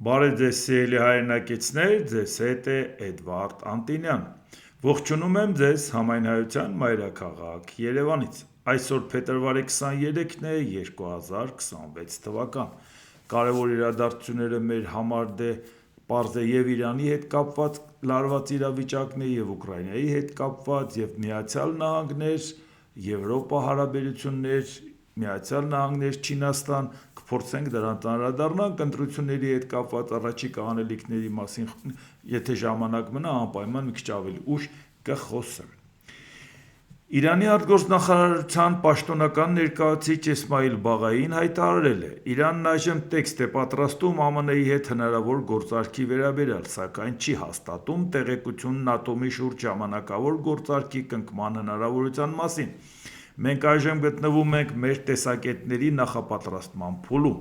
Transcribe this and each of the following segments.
Բարև ձեզ սիրելի հայրենակիցներ, ձեզ հետ է Էդվարդ Անտինյան։ Ողջունում եմ ձեզ համայնայության մայրաքաղաք Երևանից։ Այսօր փետրվարի 23-ն է 2026 թվական։ Կարևոր իրադարձությունները մեր համար պարզ է և Իրանի հետ կապված լարված իրավիճակն է, և Ուկրաինայի հետ կապված, և Միացյալ Նահանգներ, Եվրոպա հարաբերություններ, Միացյալ Նահանգներ, Չինաստան, կփորձենք դրանց անդրադառնանք, ընտրությունների հետ կապված առաջիկա անելիքների մասին, եթե ժամանակ մնա, անպայման մի քիչ ավելի ուշ կխոսեմ։ Իրանի արտգործնախարարության պաշտոնական ներկայացուցիչ Էսմայիլ Բաղային հայտարարել է. «Իրանն այժմ տեքստ է պատրաստում ԱՄՆ-ի հետ հնարավոր գործարքի վերաբերյալ, սակայն չի հաստատում տեղեկությունն ատոմի շուրջ ժամանակավոր գործարքի կնքման հնարավորության մասին։ Մենք այժմ գտնվում ենք մեր տեսակետների նախապատրաստման փուլում»։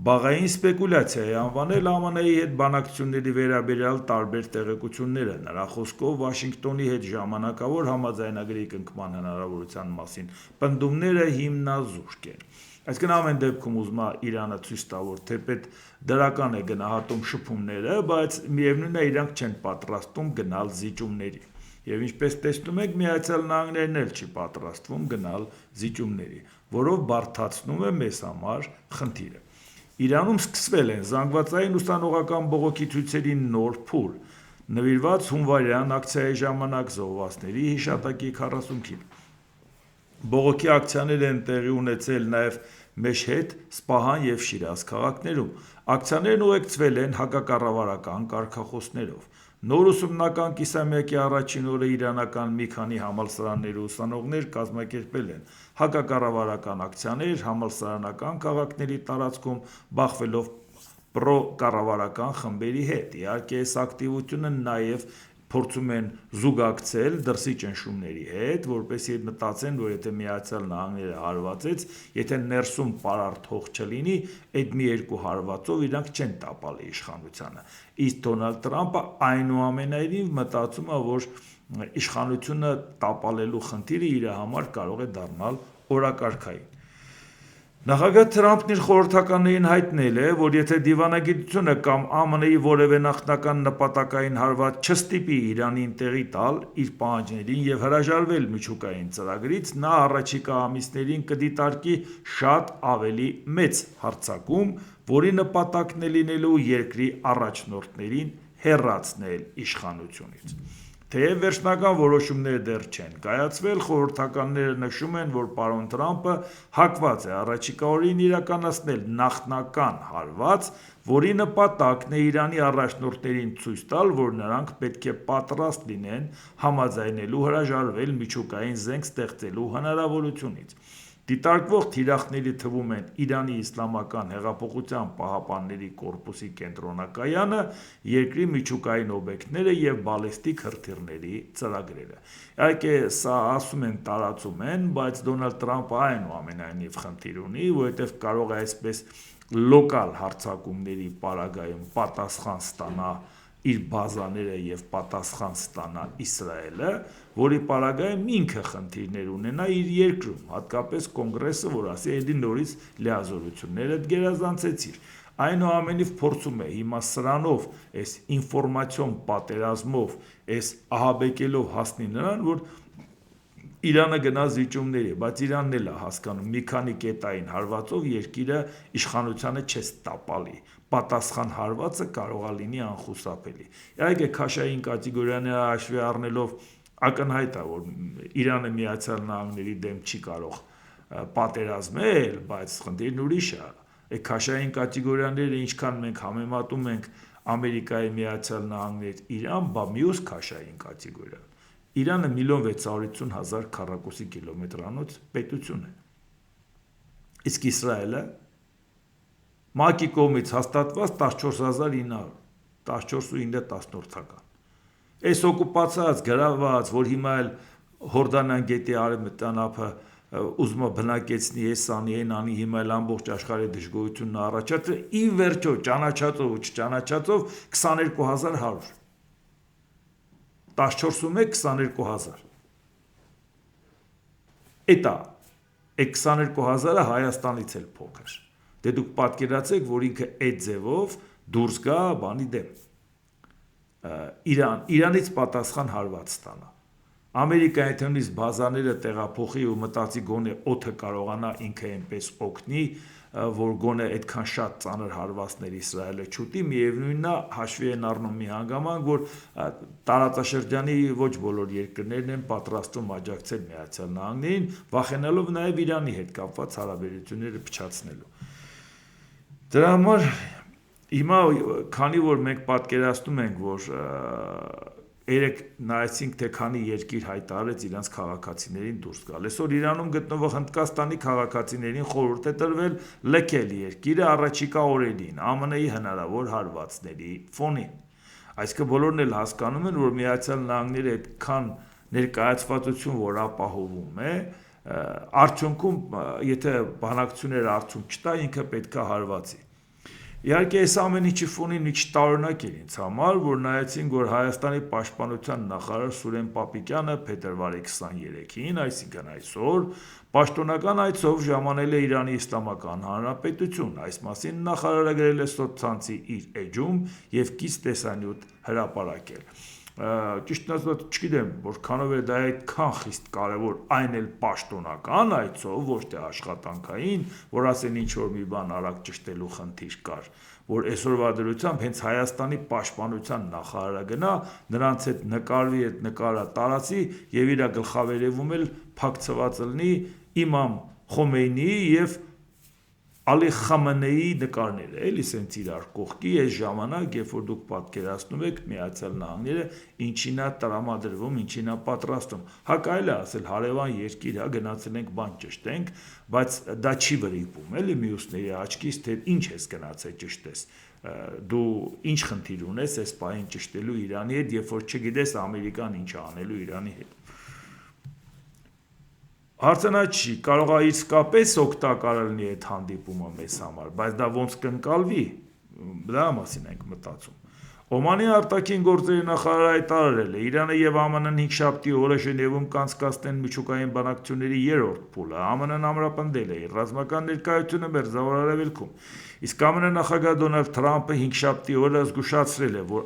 Բաղային սպեկուլյացիա է անվանել ԱՄՆ-ի հետ բանակցությունների վերաբերյալ տարբեր տեղեկությունները։ Նրա խոսքով Վաշինգտոնի հետ ժամանակավոր համաձայնագրի կնքման հնարավորության մասին պնդումները հիմնազուրկ են։ Այսինքն ամեն դեպքում ուզում է Իրանը ցույց տա, որ թեպետ դրական է գնահատում շփումները, բայց միևնույնն է իրանք չեն պատրաստվում գնալ զիջումների։ Եվ ինչպես տեսնում եք, Միացյալ Նահանգներն էլ չի պատրաստվում գնալ զիջումների, որով բարդացնում է մեզ համար խնդիրը։ Իրանում սկսվել են զանգվածային ուսանողական բողոքի ցույցերի նոր փուլ, նվիրված հունվարյան ակցիայի ժամանակ զոհվածների հիշատակի 40-ին։ Բողոքի ակցիաներ են տեղի ունեցել նաև Մեշհեդ, Սպահան և Շիրազ քաղաքներում։ Ակցիաներն ուղեկցվել են հակակառավարական կարգախոսներով։ Նոր ուսումնական կիսամյակի առաջին օրը իրանական մի քանի համալսարանների ուսանողներ կազմակերպել են հակակառավարական ակցիաներ համալսարանական քաղաքների տարածքում՝ բախվելով պրո-կառավարական խմբերի հետ։ Իհարկե, այս ակտիվությունը նաև փորձում են զուգակցել դրսի ճնշումների հետ, որպեսզի մտածեն, որ եթե Միացյալ Նահանգները հարվածեց, եթե ներսում պարարտ հող չլինի, այդ մի երկու հարվածով իրանք չեն տապալի իշխանությանը։ Իսկ Դոնալդ Թրամփը այնուամենայնիվ մտածում է, որ իշխանությունը տապալելու խնդիրը իր համար կարող է դառնալ օրակարգային։ Նախագահ Թրամփն իր խորհրդականներին հայտնել է, որ եթե դիվանագիտությունը կամ ԱՄՆ-ի որևէ նախնական նպատակային հարված չստիպի Իրանին տեղի տալ իր պահանջներին և հրաժարվել միջուկային ծրագրից, նա առաջիկա ամիսներին կդիտարկի շատ ավելի մեծ հարձակում, որի նպատակն է լինելու երկրի առաջնորդներին հեռացնել իշխանությունից։ Թեև վերջնական որոշումներ դեռ չեն կայացվել, խորհրդականները նշում են, որ պարոն Թրամփը հակված է առաջիկա օրերին իրականացնել նախնական հարված, որի նպատակն է Իրանի առաջնորդներին ցույց տալ, որ նրանք պետք է պատրաստ լինեն համաձայնելու հրաժարվել միջուկային զենք ստեղծելու հնարավորությունից։ Դիտարկվող թիրախների թվում են Իրանի Իսլամական հեղափոխության պահապանների կորպուսի կենտրոնակայանը, երկրի միջուկային օբյեկտները և բալիստիկ հրթիռների ծրագրերը։ Իհարկե, սա ասում են, տարածում են, բայց Դոնալդ Թրամփը այնուամենայնիվ խնդիր ունի, որովհետև կարող է այսպես լոկալ հարձակումների պարագայում պատասխան ստանա իր բազաները և պատասխան ստանա Իսրայելը, որի պարագայում ինքը խնդիրներ ունենա իր երկրում, հատկապես կոնգրեսը, որ ասի էլի նորից լիազորություններդ գերազանցեցիր։ Այնուամենայնիվ փորձում է հիմա սրանով, այս ինֆորմացիոն պատերազմով, այս ահաբեկելով հասնի նրան, որ Իրանը գնա զիջումների, բայց Իրանն էլ է հասկանում, մի քանի կետային հարվածով երկիրը իշխանությանը չես տապալի, պատասխան հարվածը կարող է լինի անխուսափելի։ Իհարկե, Քաշային կատեգորիաները հաշվի առնելով ակնհայտ է, որ Իրանը Միացյալ Նահանգների դեմ չի կարող պատերազմել, բայց խնդիրն ուրիշ է։ Քաշային կատեգորիաները ինչքան մենք համեմատում ենք Ամերիկայի Միացյալ Նահանգներ, Իրան, բա մյուս քաշային կատեգորիան։ Իրանը 1.650.000 քառակուսի կիլոմետրանոց պետություն է։ Իսկ Իսրայելը ՄԱԿ-ի կողմից հաստատված 14.900, 14.9 Այս օկուպացված, գրավված, որ հիմա էլ Հորդանան գետի արևմտյան ափը ուզում է բնակեցնի, էս անի, այն անի, հիմա էլ ամբողջ աշխարհի դժգոհությունն առաջացրել, ի վերջո ճանաչածով ու չճանաչածով 22.100 14-ում է 22.000 Էդ է, այդ 22.000-ը Հայաստանից էլ փոքր։ Դե դուք պատկերացրեք, որ ինքը այդ ձևով դուրս գա բանի դեմ Իրանից պատասխան հարված ստանա Ամերիկայի թնից բազաները տեղափոխի ու մտածի գոնե օդը կարողանա ինքը այնպես օգնի որ գոնե այդքան շատ ծանր հարվածներ Իսրայելը չուտի միևնույնն է հաշվի են առնում մի հանգամանք որ տարածաշրջանի ոչ բոլոր երկրներն են պատրաստվում աջակցել Միացյալ Նահանգներին վախենալով նաև Իրանի հետ կապված հարաբերությունները փչացնելու Դրա համար հիմա քանի որ մենք պատկերացնում ենք որ երեք նայեցինք թե քանի երկիր հայտարարեց իրենց քաղաքացիներին դուրս գալ այսօր Իրանում գտնվող Հնդկաստանի քաղաքացիներին խորհուրդ է տրվել լքել երկիրը առաջիկա օրերին ԱՄՆ-ի հնարավոր հարվածների ֆոնին այսինքն բոլորն էլ հասկանում են որ Միացյալ Նահանգները այդքան ներկայացվածություն որ ապահովում է արդյունքում եթե բանակցությունները արդյունք չտա ինքը պետքա հարվածի Իհարկե այս ամեն ինչի ֆոնին մի քիչ տարօրինակ էր ինձ համար, որ նայեցին, որ Հայաստանի պաշտպանության նախարար Սուրեն Պապիկյանը փետրվարի 23-ին, այսինքն այսօր, պաշտոնական այցով ժամանել է Իրանի Իսլամական Հանրապետություն։ Այս մասին նախարարը գրել է սոցցանցի իր էջում եւ կից տեսանյութ հրապարակել։ Ճիշտն ասած չգիտեմ, որքանով է դա այդքան խիստ կարևոր, այն էլ պաշտոնական այցով, ոչ թե աշխատանքային, որ ասեն ինչ որ մի բան արագ ճշտելու խնդիր կար, որ այսօրվա դրությամբ հենց Հայաստանի պաշտպանության նախարարը գնա, նրանց հետ նկարվի, այդ նկարը տարածի եւ իր գլխավերևում էլ փակցված լինի Իմամ Խոմեյնիի եւ Ալի Խամենեի նկարները, էլի սենց իրար կողքի այս ժամանակ, երբ որ դուք պատկերացնում եք Միացյալ Նահանգները ինչին է տրամադրվում, ինչին է պատրաստում։ Հա կարելի է ասել հարևան երկիր է, գնացել ենք բան ճշտենք, բայց դա չի վրիպում, էլի մյուսների աչքից, թե ինչ ես գնացել ճշտես։ Դու ինչ խնդիր ունես այս պահին ճշտելու Իրանի հետ, երբ որ չգիտես Ամերիկան ինչ անելու Իրանի հետ։ Հարցը նա չի, կարող է իսկապես օգտակար լինի այդ հանդիպումը մեզ համար, բայց դա ոնց կընկալվի, դրա մասին ենք մտածում։ Օմանի արտաքին գործերի նախարարը հայտարարել է, Իրանը եւ ԱՄՆ-ն հինգշաբթի օրը Ժնևում կանցկացնեն միջուկային բանակցությունների երրորդ փուլը, ԱՄՆ-ն ամրապնդել է իր ռազմական ներկայությունը Մերձավոր Արևելքում։ Իսկ ԱՄՆ նախագահ Դոնալդ Թրամփը հինգշաբթի օրը զգուշացրել է, որ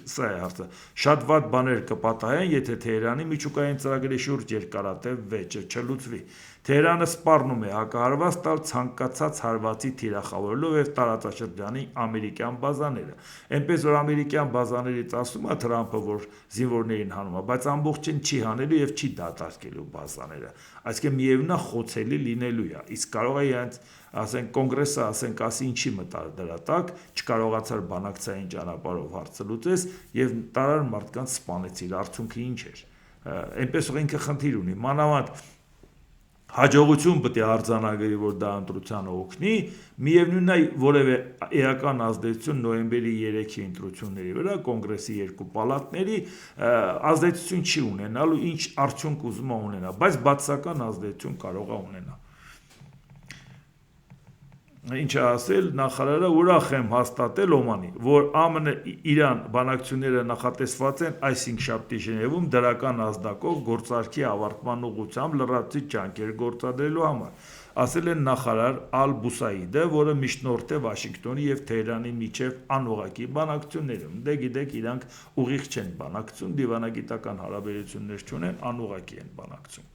սա է հարցը, շատ վատ բաներ կպատահեն, եթե Թեհրանի միջուկային ծրագրի շուրջ երկարատև վեճը չլուծվի։ Թեհրանը սպառնում է հակահարված տալ ցանկացած հարվածի թիրախավորելով եւ տարածաշրջանի ամերիկյան բազաները։ Այնպես որ ամերիկյան բազաներից ասում է Թրամփը, որ զինվորներին հանում է, բայց ամբողջին չի հանելու եւ չի դատարկելու բազաները։ Այսինքն միևնույն է խոցելի լինելու է։ Իսկ կարող է իրենց ասենք կոնգրեսը ասենք ասի ինչի մտար դրա տակ, չկարողացար բանակցային ճանապարհով հարցը լուծես եւ տարար մարդկանց սպանեցիր, արդյունքը ինչ էր։ Այնպես որ ինքը խնդիր ունի, մանավանդ հաջողություն պետք է արձանագրի, որ դա ընտրությանը օգնի, միևնույնն է որևէ էական ազդեցություն նոյեմբերի 3-ի ընտրությունների վրա կոնգրեսի երկու պալատների ազդեցություն չի ունենալու, ինչ արդյունք ուզում է ունենա, բայց բացասական ազդեցություն կարող է ունենա։ Ինչ ասել նախարարը ուրախ եմ հաստատել Օմանի, որ ԱՄՆ-Իրան բանակցությունները նախատեսված են այս հինգշաբթի Ժնևում դրական ազդակով գործարքի ավարտման ուղղությամբ լրացուցիչ ջանքեր գործադրելու համար, ասել են նախարար Ալ-Բուսայիդը, որը միջնորդ է Վաշինգտոնի եւ Թեհրանի միջև անուղղակի բանակցություններում։ Դե գիտեք, իրանք ուղիղ չեն բանակցում, դիվանագիտական հարաբերություններ չունեն, անուղղակի են բանակցում։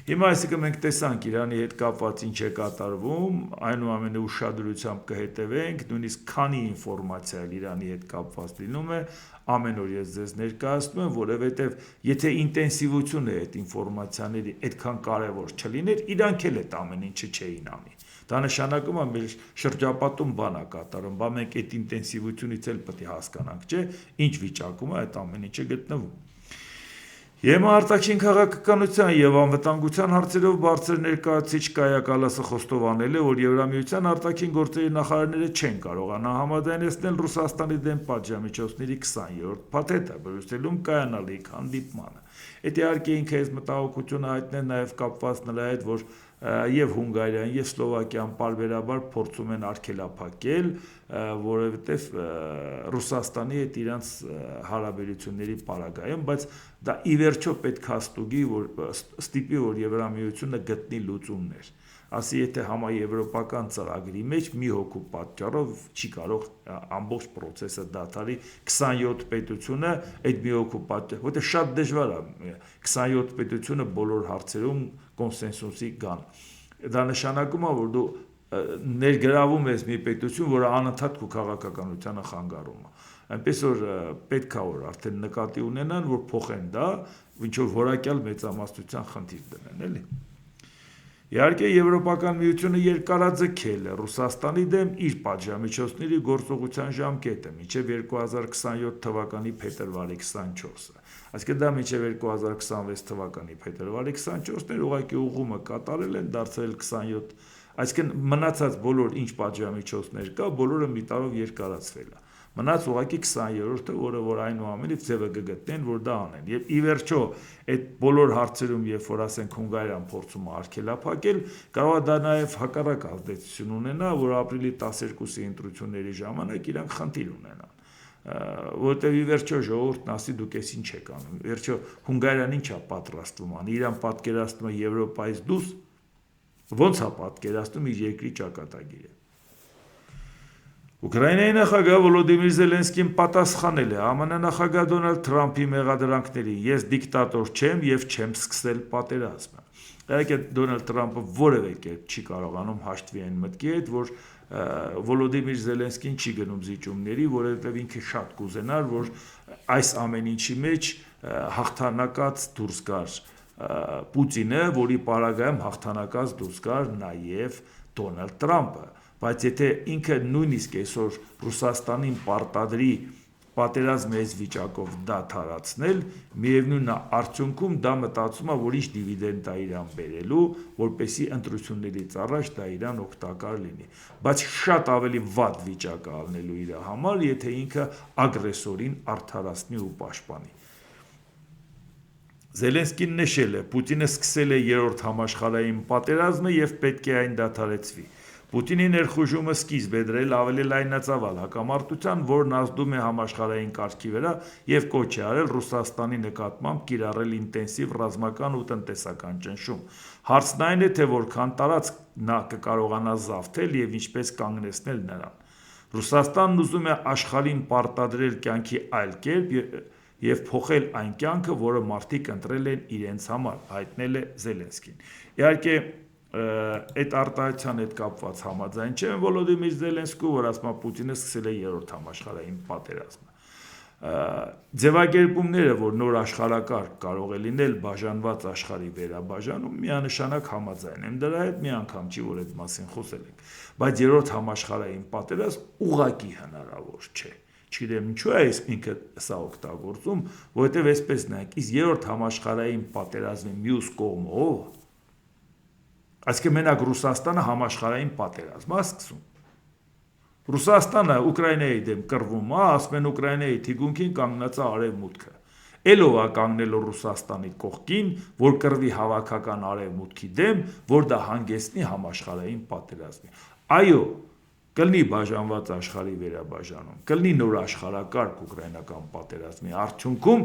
Հիմա այսինքն մենք տեսանք Իրանի հետ կապված ինչ է կատարվում, այնուամենայնիվ ուշադրությամբ կհետևենք, նույնիսկ քանի ինֆորմացիա Իրանի հետ կապված լինում է, ամեն օր ես ձեզ ներկայացնում եմ, որովհետև եթե ինտենսիվությունը այդ ինֆորմացիաների այդքան կարևոր չլիներ, իրանք էլ այդ ամեն ինչը չէին անի։ Դա նշանակում է մեր շրջապատում բան է կատարում, բա մենք այդ ինտենսիվությունից էլ պետք է հասկանանք, չէ՞, ինչ վիճակում է այդ ամեն ինչը գտնվում։ ԵՄ արտաքին քաղաքականության եւ անվտանգության հարցերով բարձր ներկայացուցիչ Կայա Կալասը խոստովանել է, որ Եվրամիության արտաքին գործերի նախարարները չեն կարողանա համաձայնեցնել Ռուսաստանի դեմ պատժամիջոցների 20-րդ փաթեթը, Բրյուսելում կայանալիք հանդիպմանը։ Այդ իհարկե ինքը այս մտահոգությունը հայտնել նաեւ կապված նրա հետ, որ եւ Հունգարիան եւ Սլովակիան պարբերաբար փորձում են արգելափակել, որովհետեւ Ռուսաստանի հետ իրանց հարաբերությունների պարագայում, բայց դա ի վերջո պետք է ստուգի, որ ստիպի, որ Եվրամիությունը գտնի լուծումներ։ ասի եթե համաեվրոպական ծրագրի մեջ մի հոգու պատճառով չի կարող ամբողջ process-ը դադարի 27 պետությունը այդ մի հոգու պատճառով, որտեղ շատ դժվար է 27 պետությունը բոլոր հարցերում կոնսենսուսի գան։ Դա նշանակում է, որ դու ներգրավում ես մի պետություն, որը անընդհատ քո քաղաքականությանը խանգարում է։ Այնպես որ պետք է որ արդեն նկատի ունենան, որ փոխեն դա, ինչ որ որակյալ մեծամասնության խնդիր դնեն, էլի։ Իհարկե Եվրոպական միությունը երկարաձգել է Ռուսաստանի դեմ իր պատժամիջոցների գործողության ժամկետը մինչև 2027 թվականի փետրվարի 24-ը։ Այսինքն դա մինչև 2026 թվականի փետրվարի 24-ն էր, ուղղակի ուղղումը կատարել են, դարձրել 27, այսինքն մնացած բոլոր ինչ պատժամիջոցներ կա, բոլորը մի տարով երկարացվել է։ Մնաց ուղղակի 20-րդը, որ այնուամենայնիվ ձևը կգտնեն, որ դա անեն։ Եվ ի վերջո այդ բոլոր հարցերում, երբ որ ասենք Հունգարիան փորձում է արգելափակել, կարող է դա նաև հակառակ ազդեցություն ունենա, որ ապրիլի 12-ի ընտրությունների ժամանակ իրանք խնդիր ունենան։ Որտեղ ի վերջո ժողովուրդն ասի դուք էս ինչ եք անում։ Ի վերջո Հունգարիան ինչ է պատրաստվում անի, իրան պատկերացնում է Եվրոպայից դուրս, ո՞նց է պատկերացնում իր երկրի ճակատագիրը։ Ուկրաինայի նախագահ Վոլոդիմիր Զելենսկին պատասխանել է ԱՄՆ նախագահ Դոնալդ Թրամփի մեղադրանքներին. ես դիկտատոր չեմ եւ չեմ սկսել պատերազմը։ Իհարկե Դոնալդ Թրամփը որևէ կերպ չի կարողանում հաշտվի այն մտքի հետ, որ Վոլոդիմիր Զելենսկին չի գնում զիջումների, որովհետեւ ինքը շատ կուզենար, որ այս ամեն ինչի մեջ հաղթանակած դուրս գար Պուտինը, որի պարագայում հաղթանակած դուրս գար նաեւ Դոնալդ Թրամփը։ Բայց եթե ինքը նույնիսկ այսօր Ռուսաստանին պարտադրի պատերազմի այս վիճակով դադարեցնել, միևնույն է արդյունքում դա մտածում է, որ ինչ դիվիդենդ է իրան բերելու, որպեսզի ընտրություններից առաջ դա իրան օգտակար լինի։ Բայց շատ ավելի վատ վիճակ է ալնելու իր համար, եթե ինքը ագրեսորին արդարացնի ու պաշտպանի։ Զելենսկին նշել է. Պուտինը սկսել է երրորդ համաշխարհային պատերազմը եւ պետք է այն դադարեցվի։ Պուտինի ներխուժումը սկիզբ է դրել ավելի լայնածավալ հակամարտության, որն ազդում է համաշխարհային կարգի վրա եւ կոչ է արել Ռուսաստանի նկատմամբ կիրառել ինտենսիվ ռազմական ու տնտեսական ճնշում։ Հարցն այն է, թե որքան տարածք նա կկարողանա զավթել եւ ինչպես կանգնեցնել նրան։ Ռուսաստանն ուզում է աշխարհին պարտադրել կյանքի այլ կերպ եւ փոխել այն կյանքը, որը մարդիկ ընտրել են իրենց համար, հայտնել է Զելենսկին։ Իհարկե այդ արտահայտության հետ կապված համաձայն չեմ Վոլոդիմիր Զելենսկու, որ ասում է Պուտինը սկսել է երրորդ համաշխարհային պատերազմը։ Ձևակերպումները, որ նոր աշխարհակարգ կարող է լինել բաժանված աշխարհի վերաբաժանում, միանշանակ համաձայն եմ դրա հետ, մի անգամ չի, որ այդ մասին խոսել ենք։ Բայց երրորդ համաշխարհային պատերազմ ուղղակի հնարավոր չէ։ Չգիտեմ ինչու է ինքը սա օգտագործում, որովհետև այսպես նայեք, իսկ երրորդ համաշխարհային պատերազմի մյուս կողմը ով է։ Այսինքն մենակ Ռուսաստանը համաշխարհային պատերազմ է սկսում։ Ռուսաստանը Ուկրաինայի դեմ կռվում է, ասում են Ուկրաինայի թիկունքին կանգնած է արևմուտքը։ Էլով է կանգնել Ռուսաստանի կողքին, որ կռվի հավաքական արևմուտքի դեմ, որ դա հանգեցնի համաշխարհային պատերազմի։ Այո, կլինի բաժանված աշխարհի վերաբաժանում, կլինի նոր աշխարհակարգ ուկրաինական պատերազմի արդյունքում,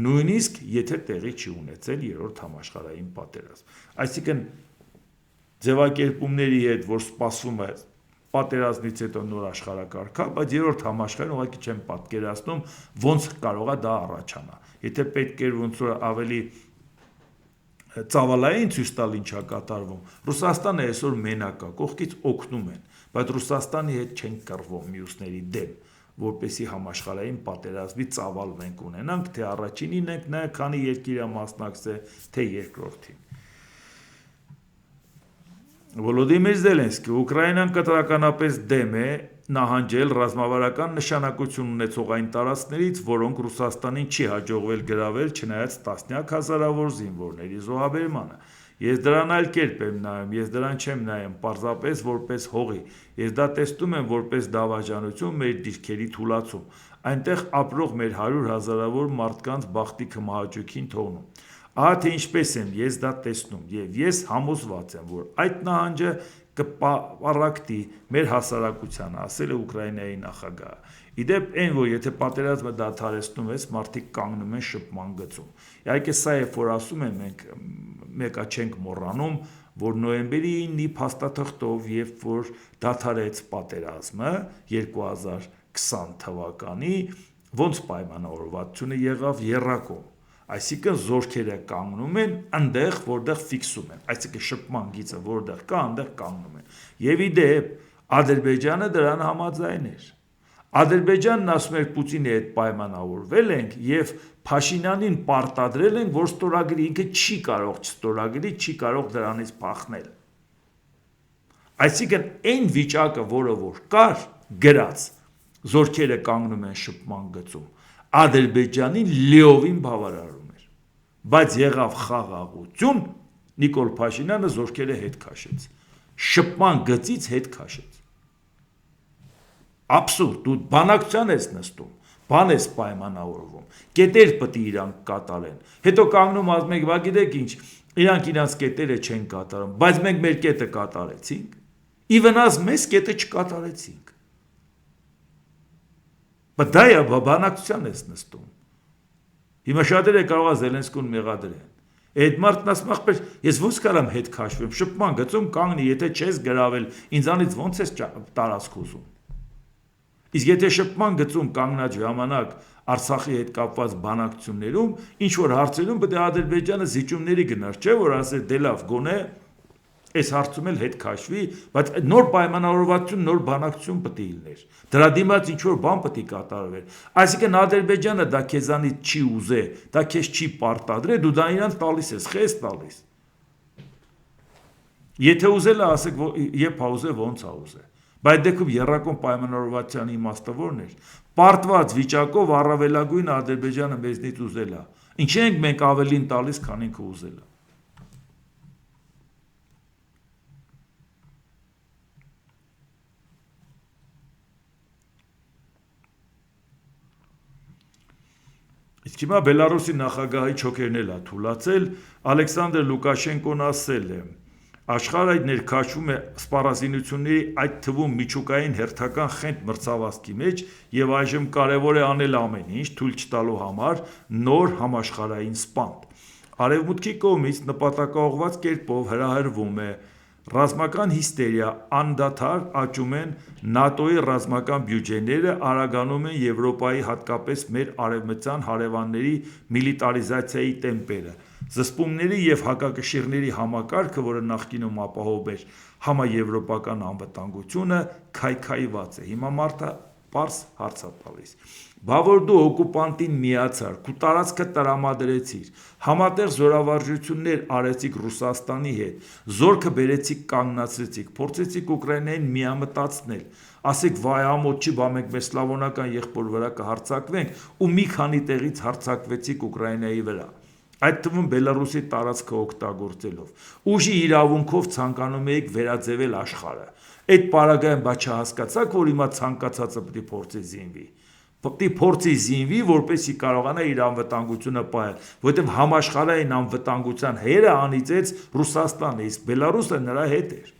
նույնիսկ եթե տեղի չի ունեցել երրորդ համաշխարհային պատերազմ։ Այսինքն ձևակերպումների հետ, որ սպասվում է պատերազմից հետո նոր աշխարհակարգ, բայց երրորդ համաշխարհային ուղղակի չեմ պատկերացնում ոնց կարող է դա առաջանա։ Եթե պետք էր ոնց որ ավելի ծավալային ցույց տալ ինչա կատարվում, Ռուսաստանը այսօր մենակ է, կողքից օգնում են, բայց Ռուսաստանի հետ չեն կռվում մյուսների դեմ, որպեսի համաշխարհային պատերազմի ծավալ մենք ունենանք, թե առաջինին ենք նա քանի երկիր է մասնակցել, թե երկրորդին։ Վոլոդիմիր Զելենսկի Ուկրաինան կտրականապես դեմ է նահանջել ռազմավարական նշանակություն ունեցող այն տարածքներից, որոնք Ռուսաստանին չի հաջողվել գրավել, չնայած տասնյակ հազարավոր զինվորների զոհաբերմանը։ Ես դրան այլ կերպ եմ նայում, ես դրան չեմ նայում պարզապես որպես հողի, ես դա տեսնում եմ որպես դավաճանություն մեր դիրքերի թուլացում, այնտեղ ապրող մեր 100 հազարավոր մարդկանց բախտի քմահաճույքին թողնում։ Ահա թե ինչպես եմ ես դա տեսնում եւ ես համոզված եմ, որ այդ նահանջը կպարակտի մեր հասարակությանը, ասել է Ուկրաինայի նախագահը։ Իդեպ այն, որ եթե պատերազմը դադարեցնում ես, մարդիկ կանգնում են շփման գծում։ Իհարկե սա է, որ ասում եմ մենք մեկա չենք մոռանում, որ նոյեմբերի 9-ի փաստաթղթով, երբ որ դադարեց պատերազմը 2020 թվականի, ոնց պայմանավորվածությունը եղավ եռակողմ, այսինքն զորքերը կանգնում են այնտեղ, որտեղ ֆիքսում են, այսինքն շփման գիծը որտեղ կա, այնտեղ կանգնում են։ Եվ ի դեպ Ադրբեջանը դրան համաձայն էր։ Ադրբեջանն ասում էր Պուտինի հետ պայմանավորվել ենք եւ Փաշինյանին պարտադրել ենք, որ ստորագրի, ինքը չի կարող չստորագրի, չի կարող դրանից փախնել։ Այսինքն այն վիճակը, որը որ կար, գրած զորքերը կանգնում են շփման գծում, Ադրբեջանին լիովին բավարարում էր։ Բայց եղավ խաղաղություն, Նիկոլ Փաշինյանը զորքերը հետ քաշեց։ Շփման գծից հետ քաշեց։ Աբսուրդ, դու բանակցության ես նստում, բան ես պայմանավորվում, կետեր պետք է իրանք կատարեն։ Հետո կանգնում ասում եք, բա գիտեք ինչ, իրանք իրանց կետերը չեն կատարում, բայց մենք մեր կետը կատարեցինք։ Ի վնաս մեզ կետը չկատարեցինք։ Բայց դա է բանակցության ես նստում։ Հիմա շատերը կարող է Զելենսկուն մեղադրեն։ Այդ մարդն ասում ախպեր, ես ոնց կարամ հետ քաշվեմ, շփման գծում կանգնի, եթե չես գրավել, ինձանից ոնց ես տարածք ուզում։ Իսկ եթե շփման գծում կանգնած ժամանակ Արցախի հետ կապված բանակցություններում, ինչ որ հարցերում պետք է Ադրբեջանը զիջումների գնար, չէ՞ որ ասել դե լավ, գոնե այս հարցում էլ հետ քաշվի, բայց նոր պայմանավորվածություն, նոր բանակցություն պետք է լիներ։ Դրա դիմաց ինչ որ բան պետք է կատարվեր։ Այսինքն Ադրբեջանը դա քեզանից չի ուզե, դա քեզ չի պարտադրե, դու դա իրան տալիս ես, խես տալիս։ Եթե ուզել է, ասեք, երբ հա ուզե, ոնց է ուզե։ Բայց դեպքում եռակոմ պայմանավորվածության իմաստը ո՞րն էր։ Պարտված վիճակով առավելագույն Ադրբեջանը մեզնից ուզել է։ Ինչի ենք մենք ավելին տալիս, քան ինքը ուզել է։ Իսկ հիմա Բելարուսի նախագահի չոքերն էլ է թուլացել, Ալեքսանդր Լուկաշենկոն ասել է. աշխարհը ներքաշվում է սպառազինությունների, այդ թվում միջուկային հերթական խենթ մրցավազքի մեջ եւ այժմ կարեւոր է անել ամեն ինչ թույլ չտալու համար նոր համաշխարհային սպանդ։ Արևմուտքի կողմից նպատակաուղղված կերպով հրահրվում է ռազմական հիստերիա, անդադար աճում են ՆԱՏՕ-ի ռազմական բյուջեները, արագանում են Եվրոպայի, հատկապես մեր արևմտյան հարևանների միլիտարիզացիայի տեմպերը։ Զսպումների եւ հակակշիռների համակարգը, որը նախկինում ապահով էր համաեվրոպական անվտանգությունը, քայքայված է։ Հիմա մարդը պարզ հարց է տալիս։ Բա որ դու օկուպանտին միացար, քու տարածքը տրամադրեցիր, համատեղ զորավարժություններ արեցիք Ռուսաստանի հետ, զորքը բերեցիք կանգնացրեցիք, փորձեցիք Ուկրաինային միամտացնել, ասեք վայ ամոթ չի, բա մենք մեր սլավոնական եղբոր վրա կհարձակվենք ու մի քանի տեղից հարձակվեցիք Ուկրաինայի վրա։ Այդ թվում Բելարուսի տարածքը օգտագործելով։ Ուժի իրավունքով ցանկանում եք վերաձևել աշխարհը։ Այդ պարագայում բա չհասկացաք, որ հիմա ցանկացածը պետք է փորձի զինվի։ Պետք է փորձի զինվի, որպեսզի կարողանա իր անվտանգությունը պահել, որովհետև համաշխարհային անվտանգության հերը անիծեց Ռուսաստանը, իսկ Բելարուսը նրա հետ էր։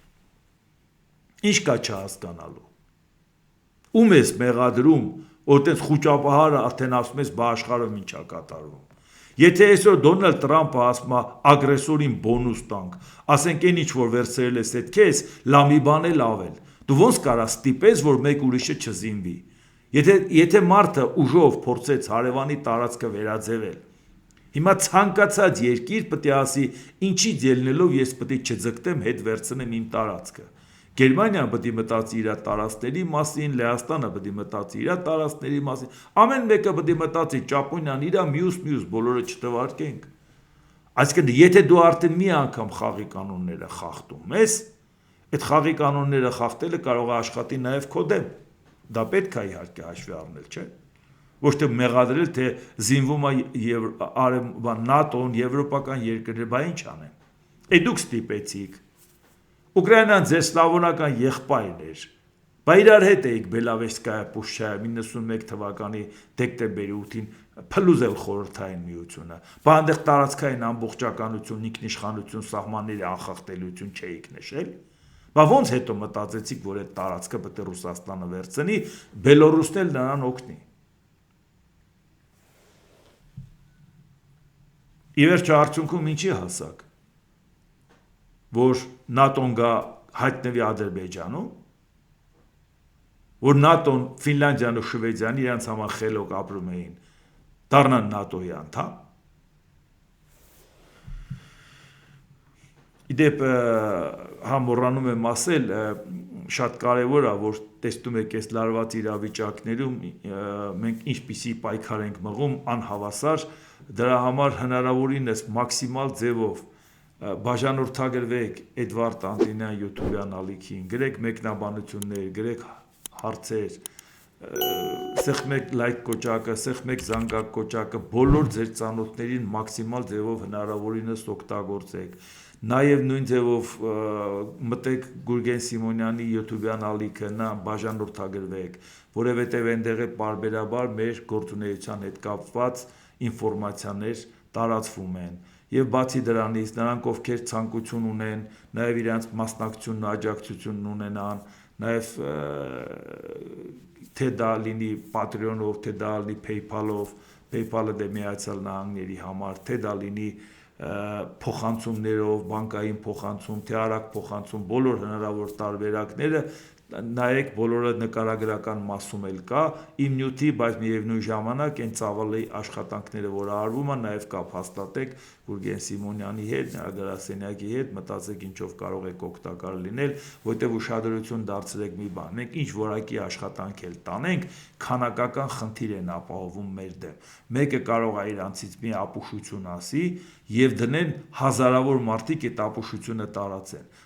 Ինչ կա չհասկանալու։ Ում ես մեղադրում, որ այդպես խուճապահարը արդեն ասում ես, բա աշխարհում ինչ է կատարվում։ Եթե այսօր Դոնալդ Տրամփը ասում է ագրեսորին բոնուս տանք, ասենք այն ինչ որ վերցրել ես այդ քեզ, լամի բան էլ ավել։ Դու ոնց կարաս ստիպես, որ մեկ ուրիշը չզինվի։ Եթե մարդը ուժով փորձեց հարևանի տարածքը վերաձևել, հիմա ցանկացած երկիր պետք է ասի, ինչից ելնելով ես պետք է չձգտեմ հետ վերցնեմ իմ տարածքը։ Գերմանիան պետք է մտածի իր տարածքների մասին, Լեհաստանը պետք է մտածի իր տարածքների մասին, ամեն մեկը պետք է մտածի, Ճապոնիան իր մյուս բոլորը չթվարկենք։ Այսինքն եթե դու արդեն մի անգամ խաղի կանոնները խախտում ես, այդ խաղի կանոնները խախտելը կարող է աշխատի նաև քո դեմ։ Դա պետք է իհարկե հաշվի առնել, չէ՞։ Ոչ թե մեղադրել, թե զինվում է ՆԱՏՕ-ն, եվրոպական երկրները, բա ինչ անեն։ Դուք ստիպեցիք։ Ուկրաինան ձեր սլավոնական եղբայրն էր, բա իրար հետ էիք Բելավեջսկայա Պուշչայա 91 թվականի դեկտեմբերի 8-ին փլուզել խորհրդային միությունը, բա այնտեղ տարածքային ամբողջականություն, ինքնիշխանություն, սահմանների անխախտելիություն չէիք նշել։ Բա ոնց հետո մտածեցիք, որ այդ տարածքը պետք է Ռուսաստանը վերցնի, Բելոռուսն էլ նրան օգնի։ Ի վերջո արդյունքում ինչի հասակ։ որ ՆԱՏՕ-ն գա հայտնվի Ադրբեջանում, որ ՆԱՏՕ-ն Ֆինլանդիան ու Շվեդիան իրենց համար խելոք ապրում էին, դառնան ՆԱՏՕ-ի անդամ։ Իդեպ մոռանում եմ ասել, շատ կարևոր է, որ տեսնում եք այս լարված իրավիճակներում մենք ինչպիսի պայքար ենք մղում անհավասար, դրա համար հնարավորինս մաքսիմալ ձևով բաժանորդագրվեք Էդվարդ Անտոնյան YouTube-յան ալիքին, գրեք մեկնաբանություններ, գրեք հարցեր, սեղմեք լայք կոճակը, սեղմեք զանգակ կոճակը, բոլոր ձեր ծանոթներին մաքսիմալ ձևով հնարավորինս օգտագործեք։ Նաև նույն ձևով մտեք Գուրգեն Սիմոնյանի YouTube-յան ալիքը, նա բաժանորդագրվեք, որովհետև այնտեղ է պարբերաբար մեր գործունեության հետ կապված ինֆորմացիաներ տարածվում են։ Եվ բացի դրանից, նրանք ովքեր ցանկություն ունեն, նաև իրենց մասնակցությունն ու աջակցությունն ունենան, նաև թե դա լինի Patreon-ով, թե դա լինի PayPal-ով, PayPal-ը դե Միացյալ Նահանգների համար, թե դա լինի փոխանցումներով, բանկային փոխանցում, թե արագ փոխանցում, բոլոր հնարավոր տարբերակները նայեք, բոլորը նկարագրական մասում էլ կա, իմ նյութի, բայց միևնույն ժամանակ այն ծավալի աշխատանքները, որ արվում են, նաև կապ հաստատեք Գուրգեն Սիմոնյանի հետ, նրա գրասենյակի հետ, մտածեք ինչով կարող եք օգտակար լինել, որտեղ ուշադրություն դարձրեք մի բան։ Մենք ինչ որակի աշխատանք էլ տանենք, քանակական խնդիր են ապահովում մեր դեմ։ Մեկը կարող է իրանցից մի ապուշություն ասի եւ դնեն հազարավոր մարդիկ այդ ապուշությունը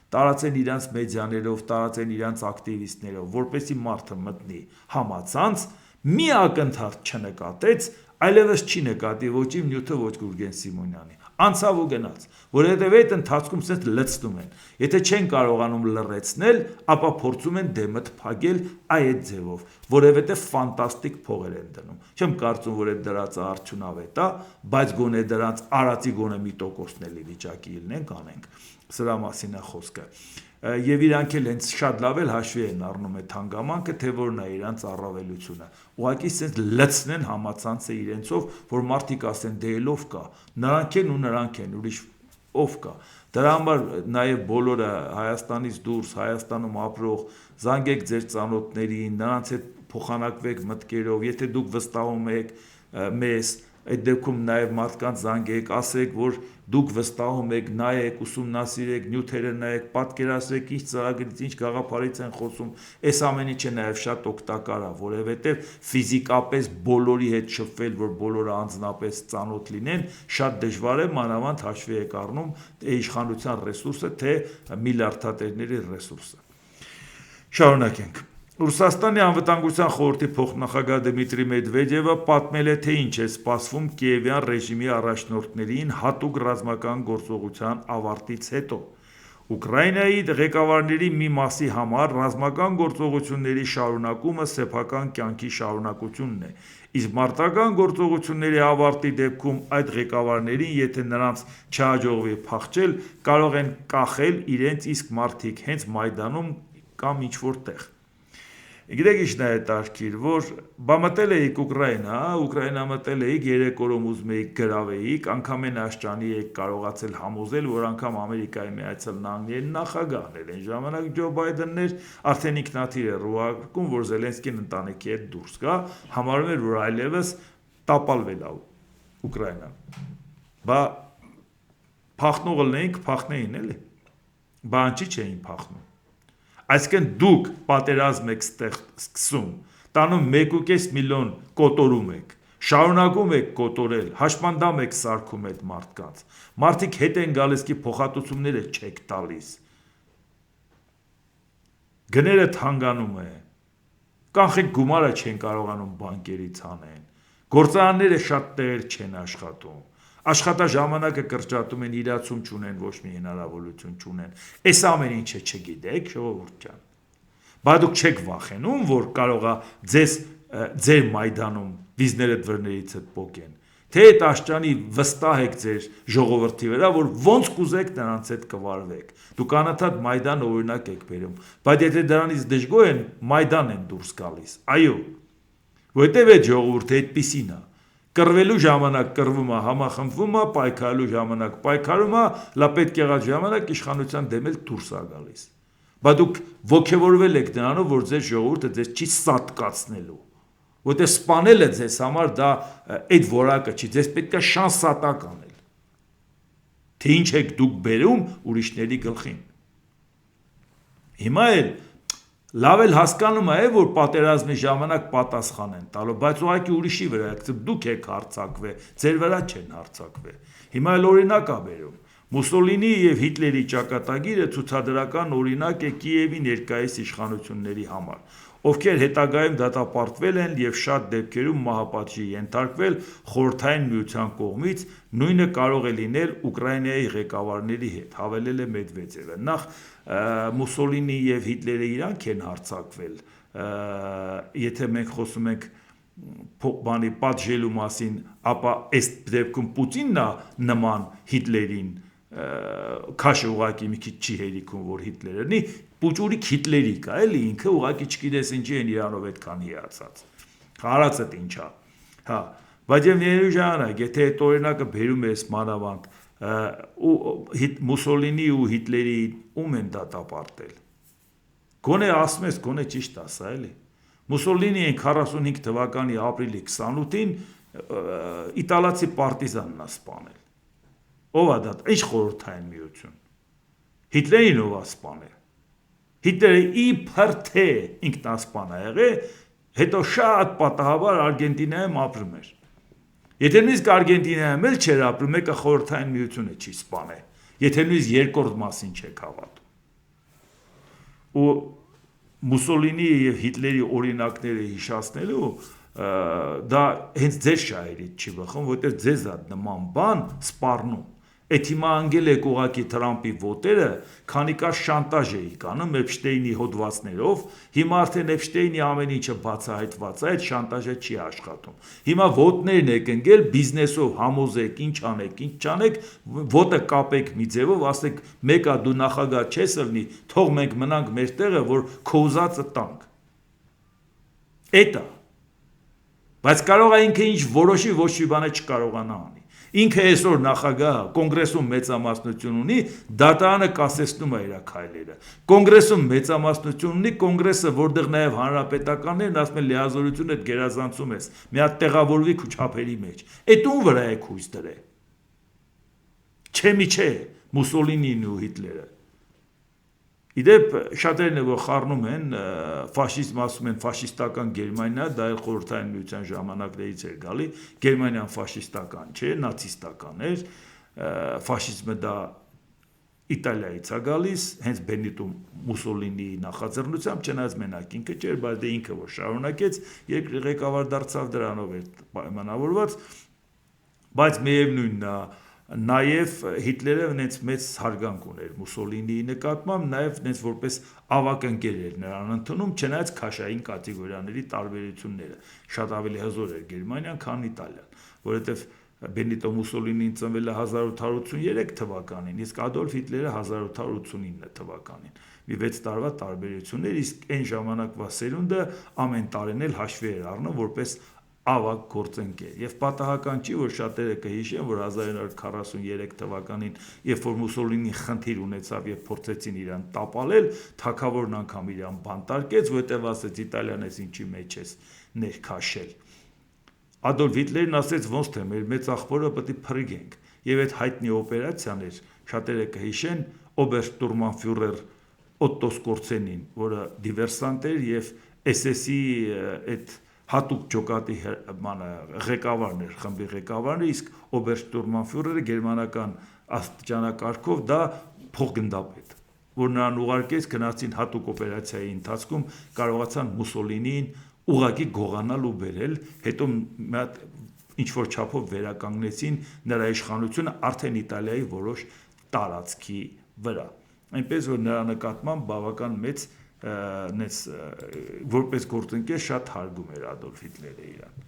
տարածեն իրենց մեդիաներով, տարածեն իրենց ակտիվիստներով, որպեսզի մարդը մտնի համացանց, մի ակնթարթ չնկատեց, այլևս չի նկատի ոչ իմ նյութը, ոչ Գուրգեն Սիմոնյանի։ Անցավ ու գնաց, որովհետև այդ ընթացքում սենց լցնում են։ Եթե չեն կարողանում լռեցնել, ապա փորձում են դեմդ փակել այդ ձևով, որովհետև ֆանտաստիկ փողեր են դնում։ Չեմ կարծում, որ այդ դրածը արդյունավետ է, բայց գոնե դրանց արածի գոնե մի տոկոսն էլի վիճակի լինենք, անենք։ Սրա մասին է խոսքը։ Եվ իրանք էլ հենց շատ լավ էլ հաշվի են առնում այդ հանգամանքը, թե որն է իրանց առավելությունը։ Ուղղակի սենց լցնեն համացանցը իրենցով, որ մարդիկ ասեն դե ելով կա, նրանք են ու նրանք են, ուրիշ ով կա։ Դրա համար նաև բոլորը Հայաստանից դուրս, Հայաստանում ապրող, զանգեք ձեր ծանոթներին, նրանց հետ փոխանակվեք մտքերով, եթե դուք վստահում եք մեզ, այդ դեպքում նաև մարդկանց զանգեք, ասեք, որ դուք վստահում եք, նայեք, ուսումնասիրեք, նյութերը նայեք, պատկերացրեք ինչ ծրագրից, ինչ գաղափարից են խոսում, այս ամեն ինչը նաև շատ օգտակար է, որովհետև ֆիզիկապես բոլորի հետ շփվել, որ բոլորը անձնապես ծանոթ լինեն, շատ դժվար է, մանավանդ հաշվի եք առնում թե իշխանության ռեսուրսը, թե միլիարդատերների ռեսուրսը։ Շարունակենք։ Ռուսաստանի անվտանգության խորհրդի փոխնախագահ Դմիտրի Մեդվեդևը պատմել է, թե ինչ է սպասվում Կիևյան ռեժիմի առաջնորդներին հատուկ ռազմական գործողության ավարտից հետո։ Ուկրաինայի ղեկավարների մի մասի համար ռազմական գործողությունների շարունակումը սեփական կյանքի շարունակությունն է, իսկ մարտական գործողությունների ավարտի դեպքում այդ ղեկավարներին, եթե նրանց չհաջողվի փախչել, կարող են կախել իրենց իսկ մարդիկ հենց Մայդանում կամ ինչ-որ տեղ։ Գիտեք ինչ է հետաքրքիր, որ բա մտել էիք Ուկրաինա մտել էիք, 3 օրում ուզում էիք գրավեիք, անգամ այն աշճանի եք կարողացել համոզել, որ անգամ Ամերիկայի Միացյալ Նահանգների նախագահն էր, այն ժամանակ Ջո Բայդենն էր, արդեն ինքնաթիռ էր ուղարկում, որ Զելենսկին ընտանիքի հետ դուրս գա, համարում էր, որ այլևս տապալվել է Ուկրաինան։ Բա փախնողը լինեինք, փախնեին էլի։ Բա անչի չէին փախնում։ Այսինքն դուք պատերազմ եք սկսում, տանում 1.5 միլիոն կոտորում եք, շարունակում եք կոտորել, հաշմանդամ եք սարքում այդ մարդկանց, մարդիկ հետ են գալիս կի փոխհատուցումները չեք տալիս, գները թանկանում է, կանխիկ գումարը չեն կարողանում բանկերից անեն, գործարանները շատ տեղեր չեն աշխատում, աշխատաժամանակը կրճատում են, իրացում չունեն, ոչ մի հնարավորություն չունեն, այս ամեն ինչը չգիտեք, ժողովուրդ ջան, բա դուք չեք վախենում, որ կարող է ձեր Մայդանում վիզները դվրներից հետ պոկեն, թե այդ աշճանի վստահ եք ձեր ժողովրդի վրա, որ ոնց կուզեք նրանց հետ կվարվեք, դուք անընդհատ Մայդան օրինակ եք բերում, բայց եթե դրանից դժգոհ են, Մայդան են դուրս գալիս, այո, որտեվ այդ ժողովուրդը այդպիսին է, կռվելու ժամանակ կռվում է, համախմբվում է, պայքարելու ժամանակ պայքարում է, լա պետք եղած ժամանակ իշխանության դեմ էլ դուրս է գալիս։ Բա դուք ոգևորվել եք նրանով, որ ձեր ժողովուրդը ձեզ չի սատկացնելու, որտեղ սպանելը ձեզ համար դա այդ որակը չի, ձեզ պետք է շանս սատակ անել, թե ինչ եք դուք բերում ուրիշների գլխին։ Հիմա էլ լավ էլ հասկանում է, որ պատերազմի ժամանակ պատասխան են տալու, բայց ուղղակի ուրիշի վրա եք, դուք եք հարձակվել, ձեր վրա չեն հարձակվել։ Հիմա էլ օրինակ է բերում։ Մուսոլինի եւ Հիտլերի ճակատագիրը ցուցադրական օրինակ է Կիևի ներկայիս իշխանությունների համար, ովքեր հետագայում դատապարտվել են եւ շատ դեպքերում մահապատժի ենթարկվել Խորհրդային Միության կողմից, նույնը կարող է լինել Ուկրաինայի ղեկավարների հետ, հավելել է Մեդվեդևը։ Նախ Մուսոլինի եւ Հիտլերը իրանք են հարձակվել, եթե մենք խոսում ենք բանի պատժելու մասին, ապա այս դեպքում Պուտինն է նման Հիտլերին, քաշը ուղակի մի քիչ չի հերիքում, որ Հիտլերը լինի, Պուճուրիկ Հիտլերի կա, էլի ինքը ուղակի չգիտես ինչի են իրանով այդքան հիացած։ Հարածդ ինչա։ Հա, բայց եւ ներելու ժամանակ, եթե այդ օրինակը բերում ես մանավանդ Մուսոլինի ու Հիտլերի ում են դատապարտել։ Գոնե ասում ես, գոնե ճիշտ ասա, էլի։ Մուսոլինին 45 թվականի ապրիլի 28-ին իտալացի պարտիզանն է սպանել։ Ով է դա, ինչ խորհրդային միություն։ Հիտլերին ով է սպանել։ Հիտլերը իբր թե ինքնասպան է եղել, հետո շատ պատահաբար Արգենտինայում ապրում էր։ Եթե նույնիսկ Արգենտինայում էլ չէր ապրում, մեկը խորհրդային միությունը չի սպանել, եթե նույնիսկ երկրորդ մասին չեք հավատում։ Ու Մուսոլինի եւ Հիտլերի օրինակները հիշացնելու դա հենց ձեր շահերից չի բխում, որտեղ ձեզ է նման բան սպառնում։ Այդ հիմա անգել եք ուղակի Թրամփի ոտերը, քանի կար շանտաժ էի կանում Էփշտեյնի հոդվածներով, հիմա արդեն Էփշտեյնի ամեն ինչը բացահայտված է, այդ շանտաժը չի աշխատում։ Հիմա ոտներն եք ընկել, բիզնեսով համոզեք, ինչ անեք, ինչ չանեք, ոտը կապեք մի ձևով, ասեք մեկա դու նախագահ չես ըլնի, թող մենք մնանք մեր տեղը, որ քո ուզածը տանք։ Էդ է։ Բայց կարող է ինքը ինչ որոշի, ոչ մի բանը չկարողանա անի։ Ինքը այսօր նախագահը կոնգրեսում մեծամասնություն ունի, դատարանը կասեցնում է իր քայլերը։ Կոնգրեսում մեծամասնություն ունի, կոնգրեսը, որտեղ նաև հանրապետականներն ասում են լիազորություն այդ գերազանցում ես, մի հատ տեղավորվի քու չափերի մեջ։ Այդ ում վրա է հույս դրել։ Չէ մի չէ, Մուսոլինին ու Հիտլերը։ Իդեպ շատերն է որ խառնում են ֆաշիզմ, ասում են ֆաշիստական Գերմանիա, դա էլ խորհրդային միության ժամանակներից էր գալի, Գերմանիան ֆաշիստական չէ, նացիստական էր, ֆաշիզմը դա Իտալիայից է գալիս, հենց Բենիտո Մուսոլինիի նախաձեռնությամբ, չնայած մենակ ինքը չէր, բայց դե ինքը որ շարունակեց, երկրի ղեկավար դարձավ, դրանով էր պայմանավորված, բայց միևնույնն է Նաև Հիտլերը նենց մեծ հարգանք ուներ Մուսոլինիի նկատմամբ, նաև նենց որպես ավակ ընկեր էր նրան ընդունում, չնայած քաշային կատեգորիաների տարբերությունները։ Շատ ավելի հզոր էր Գերմանիան, քան Իտալիան, որովհետև Բենիտո Մուսոլինին ծնվել է 1883 թվականին, իսկ Ադոլֆ Հիտլերը 1889 թվականին։ Մի 6 տարվա տարբերություններ, իսկ այն ժամանակվա սերունդը ամեն տարին էլ հաշվի էր առնում որպես ավակ գործընկեր եւ պատահական չի որ շատերը կհիշեն որ 1943 թվականին երբ որ Մուսոլինին խնդիր ունեցավ եւ փորձեցին իրան տապալել թագավորն անգամ իրան բանտարկեց որտեղ ասեց Իտալիան էս ինչի մեջ է ներքաշել Ադոլֆ Հիտլերն ասեց ոնց թե մեր մեծ աղբորը պետք է փրկենք եւ այդ հայտնի օպերացիան էր շատերը կհիշեն օբերշտուրմանֆյուրեր Օտտո Սկորցենին որը դիվերսանտ էր եւ SS-ի այդ հատուկ ջոկատի ղեկավարն էր, խմբի ղեկավարն էր, իսկ օբերշտուրմանֆյուրերը գերմանական աստիճանակարգով դա փոխգնդապետ, որ նրան ուղարկեց գնացին հատուկ օպերացիայի ընթացքում կարողացան Մուսոլինին ուղակի գողանալ ու բերել, հետո ինչ որ չափով վերականգնեցին նրա իշխանությունը արդեն Իտալիայի որոշ տարածքի վրա։ Այնպես որ նրա նկատմամբ բավական մեծ որպես գործընկեր շատ հարգում էր Ադոլֆ Հիտլերը իրան։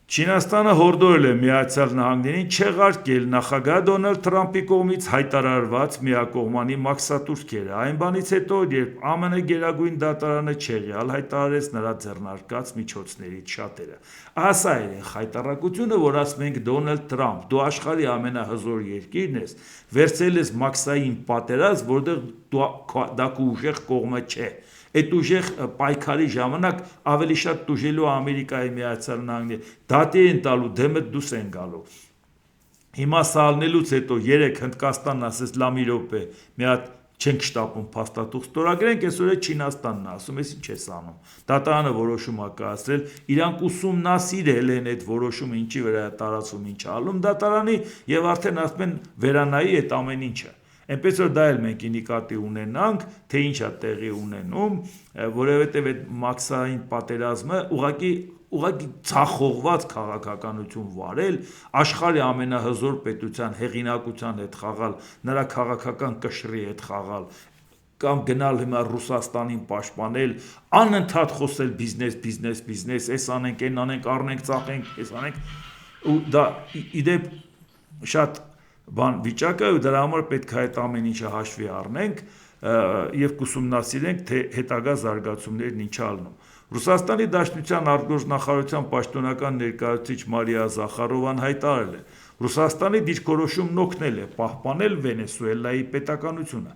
Չինաստանը հորդորել է Միացյալ Նահանգներին չեղարկել նախագահ Դոնալդ Թրամփի կողմից հայտարարված միակողմանի մաքսատուրքերը, այն բանից հետո, երբ ԱՄՆ գերագույն դատարանը չեղյալ հայտարարեց նրա ձեռնարկած միջոցներից շատերը։ Ասա էր այն խայտառակությունը, որ ասում ենք Դոնալդ Թրամփ, դու աշխարհի ամենահզոր երկիրն ես, վերցրել ես մաքսային պատերազմ, որտեղ դա քո ուժեղ կողմը չէ։ Այդ ուժեղ պայքարի ժամանակ ավելի շատ տուժելու Ամերիկայի Միացյալ Նահանգները դատի են տալու, դեմդ դուս են գալու։ Հիմա սա ալնելուց հետո երեք Հնդկաստանն ասես լա մի րոպե, մի հատ չենք շտապում փաստաթուղթ ստորագրենք, այսօր է Չինաստանն ասում, ես ինչ ես անում։ Դատարանը որոշում ա կայացրել, իրանք ուսումնասիրել են այդ որոշումը ինչի վրա է տարածվում, ինչ ալում դատարանի եւ արդեն ասում են վերանայի այդ ամեն ինչը։ Այնպես որ դա էլ մենք նկատի ունենանք, թե ինչ է տեղի ունենում, որովհետև այդ մաքսային պատերազմը ուղղակի ցախողված քաղաքականություն վարել, աշխարհի ամենահզոր պետության հեղինակության հետ խաղալ, նրա քաղաքական կշռի հետ խաղալ, կամ գնալ հիմա Ռուսաստանին պաշտպանել, անընդհատ խոսել բիզնես, այս անենք, այն անենք, առնենք, ծախենք, այս անենք, ու դա իդեպ շատ բան վիճակը ու դրա համար պետք է այդ ամեն ինչը հաշվի առնենք եւ կուսումնասիրենք թե հետագա զարգացումներն ինչ ալնում։ Ռուսաստանի Դաշնության արտգործնախարարության պաշտոնական ներկայացուցիչ Մարիա Զախարովան հայտարարել է. Ռուսաստանի դիրքորոշումն օգնել է պահպանել Վենեսուելայի պետականությունը։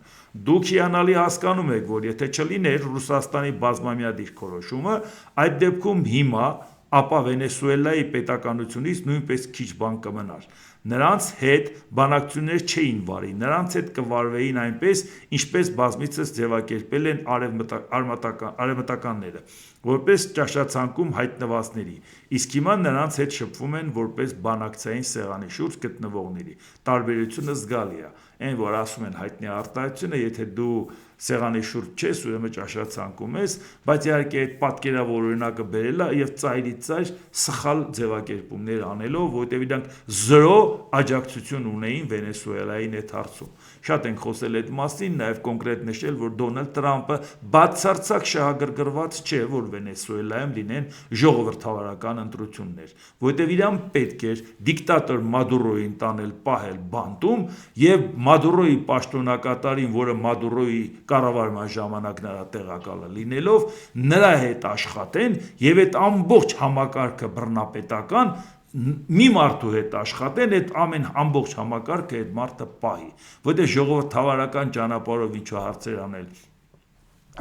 Դուք հիանալի հասկանում եք, որ եթե չլիներ Ռուսաստանի բազմամյա դիրքորոշումը, այդ դեպքում հիմա ապա Վենեսուելայի պետականությունից նույնպես քիչ բան կմնար։ Նրանց հետ բանակցություններ չէին վարի, նրանց հետ կվարվեին այնպես, ինչպես բազմիցս ձևակերպել են արևմտականները, որպես ճաշացանկում հայտնվածների, իսկ հիմա նրանց հետ շփվում են որպես բանակցային սեղանի շուրջ գտնվողների։ Տարբերությունը զգալի է, այն որ ասում են հայտնի արտահայտությունը, եթե դու սեղանի շուրջ չես, ուրեմն ճաշացանկում ես, բայց իհարկե այդ պատկերավոր օրինակը բերելա եւ ծայրից ծայր սխալ ձևակերպումներ անելով, որտեղ իրանք զրո աջակցություն ունեին Վենեսուելային այդ հարցում։ Շատ ենք խոսել այդ մասին, նաև կոնկրետ նշել, որ Դոնալդ Թրամփը բացարձակ շահագրգռված չէ, որ Վենեսուելայում լինեն ժողովրդավարական ընտրություններ, որտեղ իրան պետք էր դիկտատոր Մադուրոյին տանել պահել բանտում եւ Մադուրոյի պաշտոնակատարին, որը Մադուրոյի կառավարման ժամանակ նրա տեղակալը լինելով, նրա հետ աշխատեն եւ այդ ամբողջ համակարգը բռնապետական մի մարդու հետ աշխատեն, այդ ամեն ամբողջ համակարգը այդ մարդը պահի, որտեղ ժողովրդավարական ճանապարհով ինչ հարցեր անել,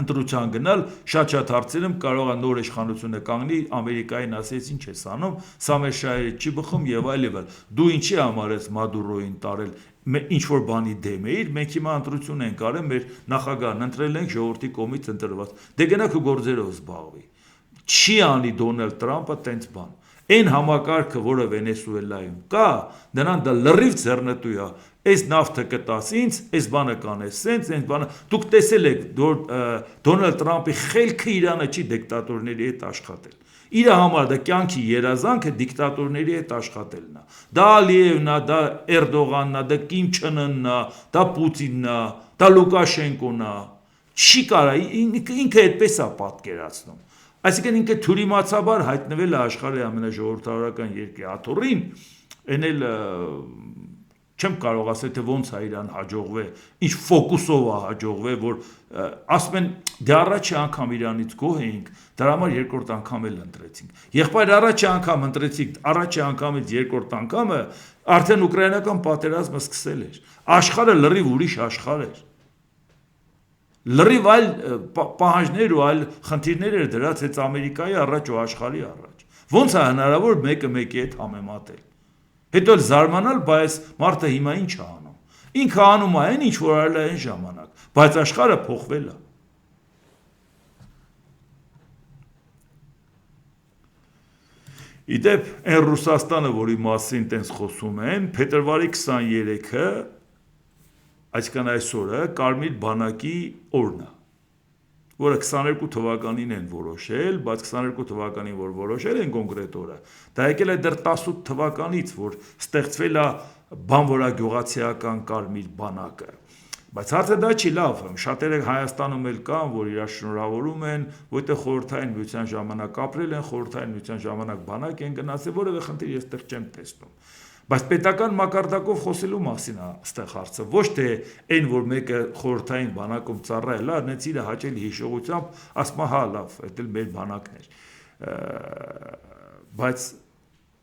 ընտրության գնալ, շատ հարցերում կարող է նոր իշխանությունը կանգնի, Ամերիկային ասես ինչ ես անում, սա մեր շահերը չի բխում եւ այլն։ Դու ինչի համար ես Մադուրոյին տարել, ինչ որ բանի դեմ էիր, մենք հիմա ընտրություն ենք արել, մեր նախագահն ընտրել ենք ժողովրդի կողմից ընտրված։ Դե գնա քո գործերով զբաղվի։ Չի անի Դոնալդ Թրամփը տենց բան։ Այն համակարգը, որը Վենեսուելայում կա, նրան դա լրիվ ձեռնտու է։ Այս նավթը կտաս ինձ, այս բանը կանես սենց, այս բանը։ Դուք տեսել եք, որ Դոնալդ Թրամփի խելքը իրանը չի դիկտատորների հետ աշխատել։ Իր համար դա կյանքի երազանքը դիկտատորների հետ աշխատելն է։ Դա Ալիևն է, դա Էրդողանն է, դա Կիմ Չեն Ընն է, դա Պուտինն է, դա Լուկաշենկոն է։ Չի կարա, ինքը այդպես է պատկերացնում։ Այսինքն ինքը թյուրիմացաբար հայտնվել է աշխարհի ամենաժողովրդավարական երկրի աթոռին, այն էլ չեմ կարող ասել թե ոնց է իրան հաջողվել, ինչ ֆոկուսով է հաջողվել, որ ասում են դե առաջի անգամ իրանից գոհ էինք, դրա համար երկրորդ անգամ էլ ընտրեցինք։ Եղբայր առաջի անգամ ընտրեցինք, առաջի անգամից երկրորդ անգամը արդեն ուկրաինական պատերազմը սկսել էր։ Աշխարհը լրիվ ուրիշ աշխարհ էր։ Լրիվ այլ պահանջներ ու այլ խնդիրներ էր դրած հենց Ամերիկայի առաջ ու աշխարհի առաջ։ Ոնց է հնարավոր մեկը մեկի հետ համեմատել։ Հետո էլ զարմանալ, բայց մարդը հիմա ինչ է անում։ Ինքը անում է այն, ինչ որ արել է այն ժամանակ, բայց աշխարհը փոխվել է։ Իդեպ այն Ռուսաստանը, որի մասին տենց խոսում են, փետրվարի 23-ը այսքան այսօրը Կարմիր բանակի օրն է, որը 22 թվականին են որոշել, բայց 22 թվականին որ որոշել են կոնկրետ օրը, դա եկել է դեռ 18 թվականից, որ ստեղծվել է բանվորագյուղացիական Կարմիր բանակը։ Բայց հարցը դա չի լավ, շատերը Հայաստանում էլ կան, որ իրար շնորհավորում են, որտեղ խորհրդային միության ժամանակ ապրել են, խորհրդային միության ժամանակ բանակ են գնացել, որևէ խնդիր ես այդտեղ չեմ տեսնում։ Բայց պետական մակարդակով խոսելու մասին է այստեղ հարցը, ոչ թե այն, որ մեկը խորհրդային բանակում ծառայել է, նենց իր հաճելի հիշողությամբ ասում է, հա, լավ, դա էլ մեր բանակն էր։ Բայց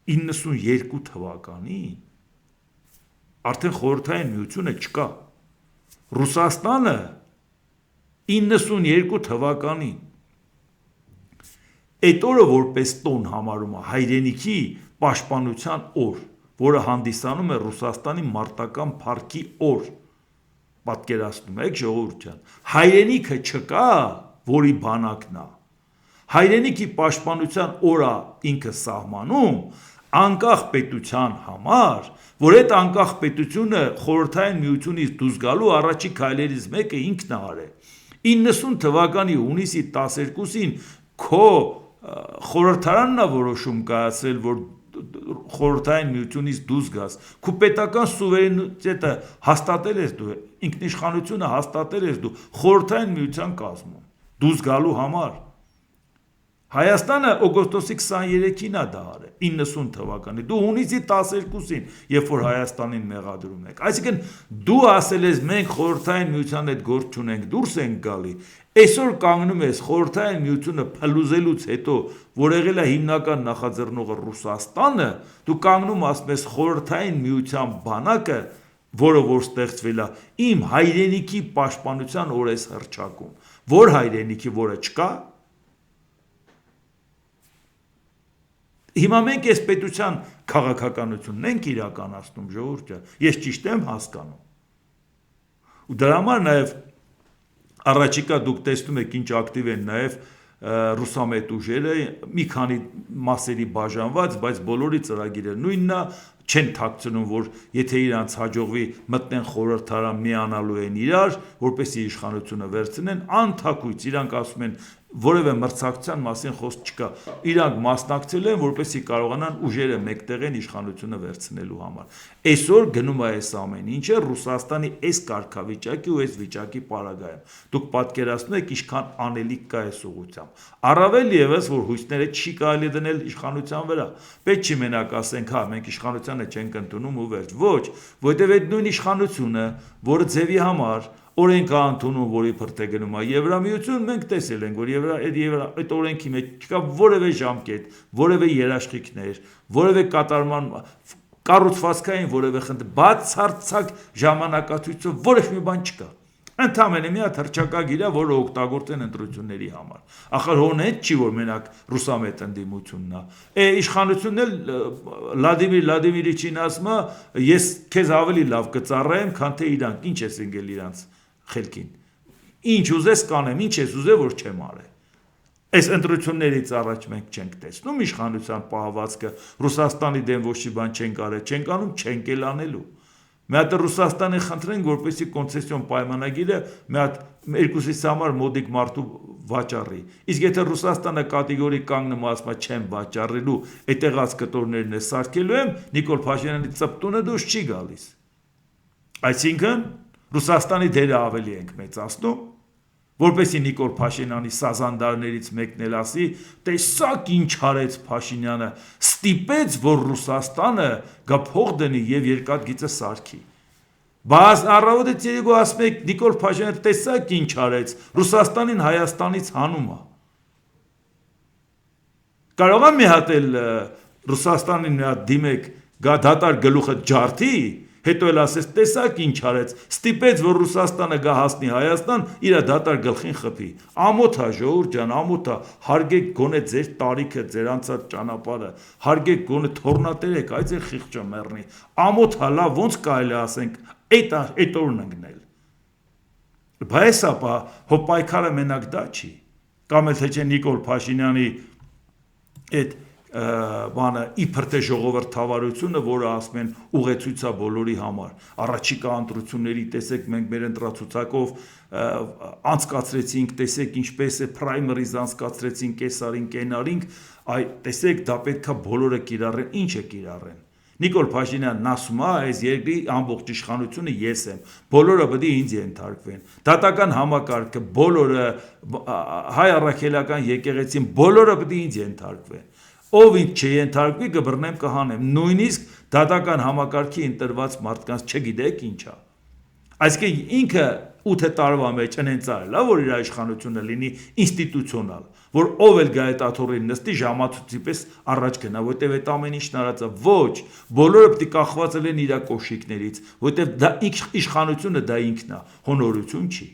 92 թվականին արդեն խորհրդային միությունը չկա։ Ռուսաստանը 92 թվականին այդ օրը որպես տոն համարում է հայրենիքի պաշտպանության օր, որը հանդիսանում է Ռուսաստանի մարտական փառքի օր։ Պատկերացնում եք, ժողովուրդ ջան, հայրենիքը չկա, որի բանակն է։ Հայրենիքի պաշտպանության օրը ինքը սահմանում անկախ պետության համար, որ այդ անկախ պետությունը խորհրդային միությունից դուրս գալու առաջի քայլերից մեկը ինքն է արել։ 90 թվականի հունիսի 12-ին քո խորհրդարանն է որոշում կայացրել, որ խորհրդային միությունից դուրս գաս, քո պետական սուվերենիտետը հաստատել ես դու, ինքնիշխանությունը հաստատել ես դու խորհրդային միության կազմում դուրս գալու համար։ Հայաստանը օգոստոսի 23-ին է դա արել, 90 թվականի, դու հունիսի 12-ին, երբ որ Հայաստանին մեղադրում եք։ Այսինքն դու ասել ես մենք խորհրդային միության հետ գործ չունենք, դուրս ենք գալի։ Այսօր կանգնում ես խորհրդային միությունը փլուզելուց հետո, որ եղել է հիմնական նախաձեռնողը Ռուսաստանը, դու կանգնում ասում ես խորհրդային միության բանակը, որը որ ստեղծվել է, իմ հայրենիքի պաշտպանության օր ես հռչակում, որ հայրենիքի, որը չկա։ Հիմա մենք այս պետության քաղաքականությունն ենք իրականացնում, ժողովուրդ ջան, ես ճիշտ եմ հասկանում։ Ու դրա համար նաև առաջիկա դուք տեսնում եք ինչ ակտիվ են նաև ռուսամետ ուժերը, մի քանի մասերի բաժանված, բայց բոլորի ծրագիրը նույնն է, չեն թաքցնում, որ եթե իրանց հաջողվի մտնեն խորհրդարան միանալու են իրար, որպեսզի իշխանությունը վերցնեն, անթաքույց իրանք ասում են որևէ մրցակցության մասին խոսք չկա։ Իրանք մասնակցել են, որպեսզի կարողանան ուժերը մեկտեղեն իշխանությունը վերցնելու համար։ Այսօր գնում է այս ամեն ինչը Ռուսաստանի այս կարգավիճակի ու այս վիճակի պարագայում։ Դուք պատկերացնում եք ինչքան անելիք կա այս ուղղությամբ։ Առավել ևս, որ հույսները չի կարելի դնել իշխանության վրա։ Պետք չի մենակ ասենք, հա, մենք իշխանությանը չենք ընդունում ու վերջ։ Ոչ, որտեղ այդ նույն իշխանությունը, որը ձևի համար օրենք է ընդունում, որի փրթե գնում է Եվրամիություն, մենք տեսել ենք, որ այդ օրենքի մեջ չկա որևէ ժամկետ, որևէ երաշխիքներ, որևէ կատարման կառուցվածքային որևէ խնդիր, բացարձակ ժամանակացույցով որևէ մի բան չկա։ Ընդամենը մի հատ հռչակագիր է, որը օգտագործեն ընտրությունների համար։ Ախր հոնետ չի, որ մենակ ռուսամետ ընդդիմությունն է։ Իշխանությունն էլ Վլադիմիր Վլադիմիրիչին ասում է, ես քեզ ավելի լավ կծառայեմ, քան թե իրանք, ինչ ես ընկել իրանց խելքին։ Ինչ ուզես կանեմ, ինչ ես ուզե, որ չեմ արել։ Այս ընտրություններից առաջ մենք չենք տեսնում իշխանության պահվածքը, Ռուսաստանի դեմ ոչ մի բան չենք արել, չենք անում, չենք էլ անելու։ Մի հատ Ռուսաստանի խնդրենք, որպեսզի կոնցեսիոն պայմանագիրը մի հատ երկուսից համար մոդիկ մարդու վաճառի։ Իսկ եթե Ռուսաստանը կատեգորիկ կանգնում ասում է չեմ վաճառելու, այդտեղած կտորներն է սարքելու եմ, Նիկոլ Փաշինյանի ծպտունը դուրս չի գալիս։ Այսինքն Ռուսաստանի դերը ավելի ենք մեծացնում, որպեսզի Նիկոլ Փաշինյանի սազանդարներից մեկն էլ ասի, տեսակ ինչ արեց Փաշինյանը, ստիպեց, որ Ռուսաստանը գա փող դնի եւ երկաթգիծը սարքի։ Բայց առավոտից երեկո ասում եք Նիկոլ Փաշինյանը տեսակ ինչ արեց, Ռուսաստանին Հայաստանից հանում է։ Կարող է մի հատ էլ Ռուսաստանին մի հատ դիմեք, գա դատար գլուխը ջարդի, հետո էլ ասես տեսակ ինչ արեց, ստիպեց, որ Ռուսաստանը գա հասնի Հայաստան, իր դատար գլխին խփի։ Ամոթ է, ժողովուրդ ջան, ամոթ է, հարգեք գոնե ձեր տարիքը, ձեր անցած ճանապարհը, հարգեք գոնե թորնատերեք, այ ձեր խիղճը մեռնի։ Ամոթ է, լավ, ոնց կարելի ասենք, այդ օրն ընկնել։ Բայց ապա հո պայքարը մենակ դա չի։ Կամ էլ թե չէ Նիկոլ Փաշինյանի այդ բանը իբր թե ժողովրդավարությունը, որը ասում են ուղեցույց է բոլորի համար։ Առաջիկա ընտրությունների տեսեք մենք մեր ընտրացուցակով անցկացրեցինք, տեսեք ինչպես է պրայմերիզ անցկացրեցինք, կեսարին, կենարինք, այ տեսեք դա պետքա բոլորը կիրառեն, ինչ է կիրառեն։ Նիկոլ Փաշինյանն ասում է, այս երկրի ամբողջ իշխանությունը ես եմ, բոլորը պետք է ինձ ենթարկվեն։ Դատական համակարգը, բոլորը հայ առաքելական եկեղեցին, բոլորը պետք է ինձ ենթարկվեն։ Ով ինձ չենթարկվի, կբռնեմ, կհանեմ։ Նույնիսկ դատական համակարգի ընտրված մարդկանց չգիտեք ինչա։ Այսինքն ինքը 8 տարվա մեջ ընենցարել է, որ իր իշխանությունը լինի ինստիտուցիոնալ, որ ով էլ գա այդ աթոռին նստի ժամացույցի պես առաջ գնա, որտեվ այդ ամեն ինչն արած է, ոչ, բոլորը պետք է կախված լինեն իր կոշիկներից, որտեվ դա իշխանությունը դա ինքն է, հոնորություն չի։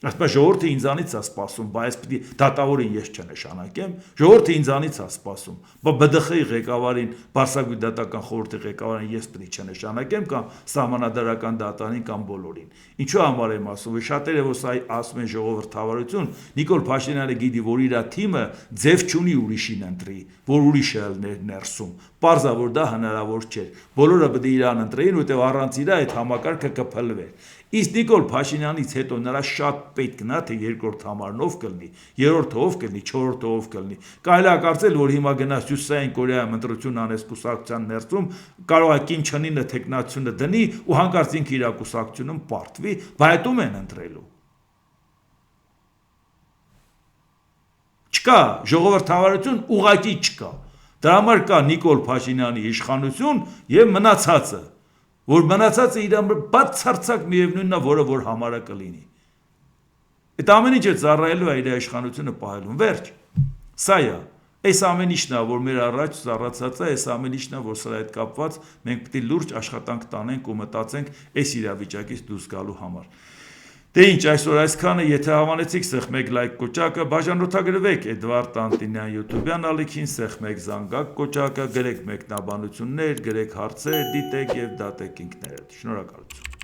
Այսպես ժողովուրդը ինձանից է սպասում, բայց պետք է դատավորին ես չնշանակեմ, ժողովուրդը ինձանից է սպասում, բայց ԲԴԽ-ի ղեկավարին, Բարսագույն դատական խորհրդի ղեկավարին ես պետք է չնշանակեմ կամ սահմանադրական դատարանին կամ բոլորին։ Ինչու համար եմ ասում, որ շատերը որ սա ասում են ժողովրդավարություն, Նիկոլ Փաշինյանը գիտի, որ իր թիմը ձև չունի ուրիշին ընտրի, որ ուրիշը ներսում։ Պարզա որ դա հնարավոր չէ։ Բոլորը պետք է իրան ընտրեին, որտեղ առանց իրա այդ համակարգը կփլվեր։ Իսկ Նիկոլ Փաշինյանից հետո նրա շատ պետք գնա թե երկրորդ համարն ով կլինի, երրորդը ով կլինի, չորրորդը ով կլինի։ Կարելի է կարծել, որ հիմա գնաց Հյուսիսային Կորեայում ընտրություն անես կուսակցության ներսում, կարող է Կիմ Չեն Ինը տեխնացիոնը դնի ու հանկարծ ինքը իր կուսակցությունում պարտվի, բայց ում են ընտրելու։ Չկա ժողովրդավարություն ուղղակի չկա։ Դրա համար կա Նիկոլ Փաշինյանի իշխանություն եւ մնացածը, որ մնացածը իր բացարձակ միևնույնն է, որը որ համարը կլինի։ Այդ ամեն ինչը ծառայելու է իր իշխանությունը պահելուն, վերջ։ Սա է։ Այս ամեն ինչն է, որ մեր առաջ ծառացած է, այս ամեն ինչն է, որ սրա հետ կապված մենք պետք է լուրջ աշխատանք տանենք ու մտածենք այս իրավիճակից դուրս գալու համար։ Դե ինչ, այսօր այսքանը, եթե հավանեցիք, սեղմեք լայք կոճակը, բաժանորդագրվեք Էդվարդ Անտինյան YouTube-յան ալիքին, սեղմեք զանգակ կոճակը, գրեք մեկնաբանություններ, գրեք հարցեր, դիտեք եւ դատեք ինքներդ։ Շնորհակալություն։